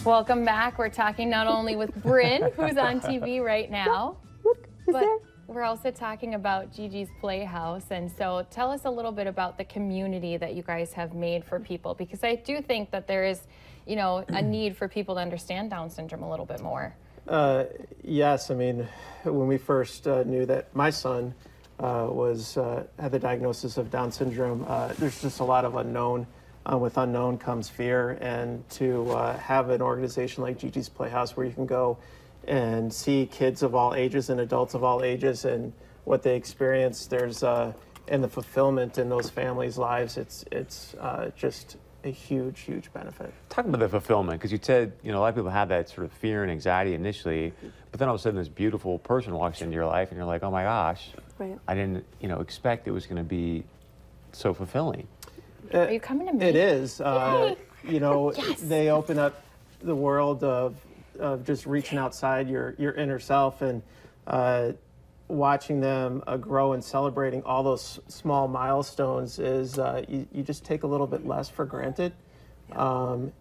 Welcome back. We're talking not only with Bryn, who's on TV right now, but we're also talking about Gigi's Playhouse. And so tell us a little bit about the community that you guys have made for people, because I do think that there is, you know, a need for people to understand Down syndrome a little bit more. Yes, I mean, when we first knew that my son had the diagnosis of Down syndrome, there's just a lot of unknown. With unknown comes fear, and to have an organization like Gigi's Playhouse where you can go and see kids of all ages and adults of all ages and what they experience, there's and the fulfillment in those families' lives, it's just a huge benefit. Talk about the fulfillment, because you said, you know, a lot of people have that sort of fear and anxiety initially, but then all of a sudden this beautiful person walks into your life and you're like, oh my gosh, right. I didn't, you know, expect it was going to be so fulfilling. Are you coming to me? It is. You know, yes. They open up the world of just reaching outside your inner self and watching them grow and celebrating all those small milestones is you just take a little bit less for granted. And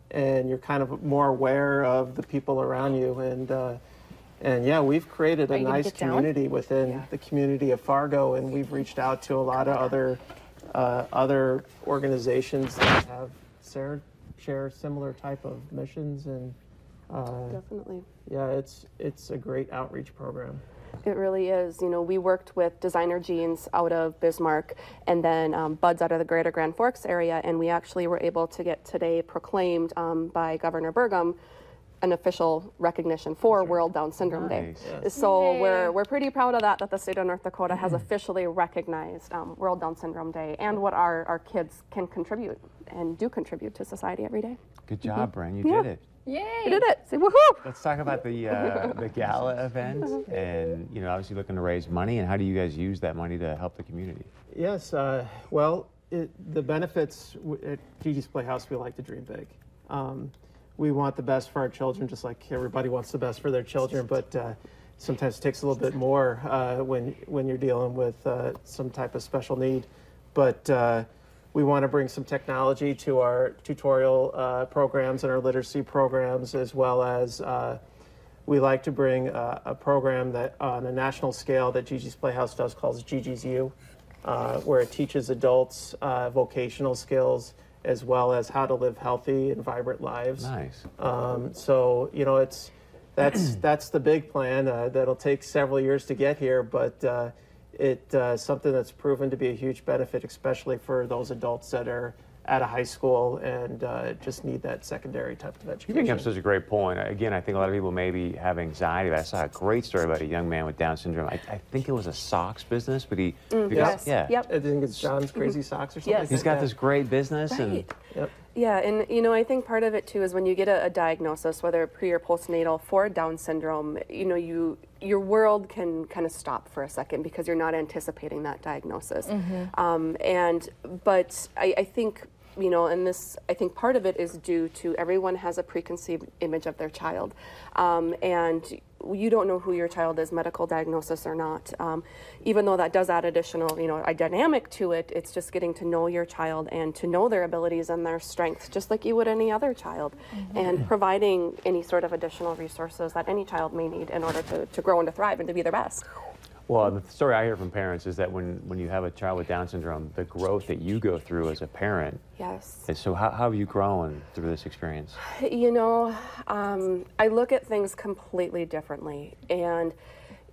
you're kind of more aware of the people around you. And yeah, we've created a nice community within the community of Fargo, and we've reached out to a lot of other organizations that have share similar type of missions, and definitely. Yeah, it's a great outreach program. It really is. You know, we worked with Designer Jeans out of Bismarck, and then Buds out of the Greater Grand Forks area, and we actually were able to get today proclaimed by Governor Burgum an official recognition for World Down Syndrome Day. Yes. So we're pretty proud of that the state of North Dakota has officially recognized World Down Syndrome Day and what our kids can contribute and do contribute to society every day. Good job, Bryn. You did it. Yay! You did it. Say woohoo! Let's talk about the Gala event, and you know, obviously looking to raise money. And how do you guys use that money to help the community? Yes. Well, the benefits at Gigi's Playhouse, we like to dream big. We want the best for our children, just like everybody wants the best for their children. But sometimes it takes a little bit more when you're dealing with some type of special need. But we want to bring some technology to our tutorial programs and our literacy programs, as well as we like to bring a program that on a national scale that Gigi's Playhouse does called Gigi's U, where it teaches adults vocational skills as well as how to live healthy and vibrant lives. Nice. So, you know, that's the big plan. That'll take several years to get here, but it's something that's proven to be a huge benefit, especially for those adults that are at a high school and just need that secondary type of education. You bring up such a great point. Again, I think a lot of people maybe have anxiety. I saw a great story about a young man with Down syndrome. I think it was a socks business, but he yes. Yeah. Yep. I think it's John's Crazy Socks or something. Yes. He's got this great business. And yeah, and you know, I think part of it too is when you get a diagnosis, whether pre or postnatal for Down syndrome, you know, your world can kind of stop for a second because you're not anticipating that diagnosis. But I think, you know, and this, I think part of it is due to everyone has a preconceived image of their child. And you don't know who your child is, medical diagnosis or not. Even though that does add additional, you know, a dynamic to it, it's just getting to know your child and to know their abilities and their strengths, just like you would any other child, and providing any sort of additional resources that any child may need in order to grow and to thrive and to be their best. Well, the story I hear from parents is that when you have a child with Down syndrome, the growth that you go through as a parent. Yes. And so how have you grown through this experience? You know, I look at things completely differently. And,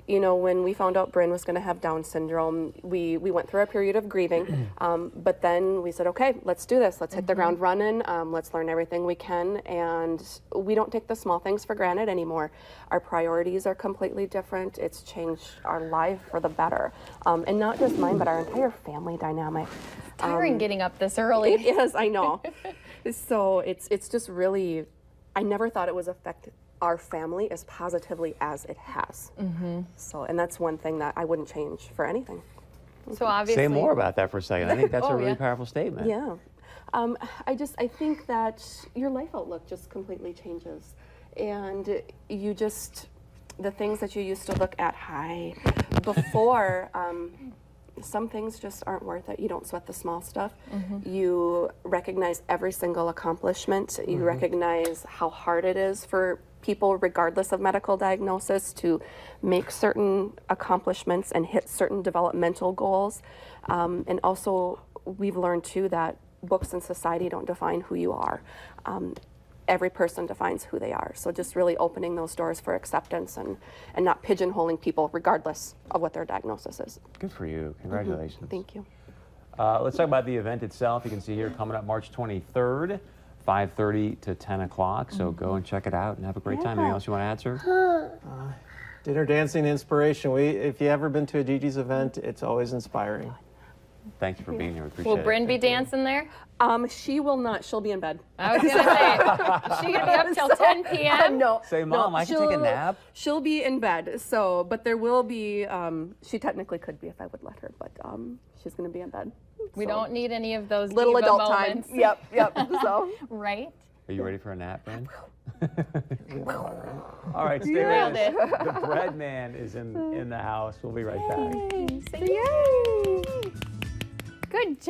you know, when we found out Bryn was going to have Down syndrome, we went through a period of grieving. But then we said, okay, let's do this. Let's hit the ground running. Let's learn everything we can. And we don't take the small things for granted anymore. Our priorities are completely different. It's changed our life for the better. And not just mine, but our entire family dynamic. Tiring getting up this early. It is, I know. So it's just really, I never thought it was affect our family as positively as it has. So, and that's one thing that I wouldn't change for anything. So obviously. Say more about that for a second. I think that's a really powerful statement. Yeah. I think that your life outlook just completely changes. And you just, the things that you used to look at high before, some things just aren't worth it. You don't sweat the small stuff. You recognize every single accomplishment. You recognize how hard it is for people, regardless of medical diagnosis, to make certain accomplishments and hit certain developmental goals. And also, we've learned too that books and society don't define who you are. Every person defines who they are. So just really opening those doors for acceptance and not pigeonholing people regardless of what their diagnosis is. Good for you. Congratulations. Thank you. Let's talk about the event itself. You can see here coming up March 23rd, 5:30 to 10 o'clock. So go and check it out and have a great time. Anything else you want to add, sir? Dinner, dancing, inspiration. If you've ever been to a Gigi's event, it's always inspiring. Thank you for being here. We appreciate Will it. Bryn be dancing there? She will not. She'll be in bed. I was going to say, is she going to be up till 10 p.m.? No. Say, Mom, I can take a nap? She'll be in bed. So, but there will be, she technically could be if I would let her, but she's going to be in bed. We don't need any of those Little diva adult moments. time. Yep. So. Right? Are you ready for a nap, Bryn? All All right, stay Nailed with us. it. The bread man is in the house. We'll be right back. Yay. Good job.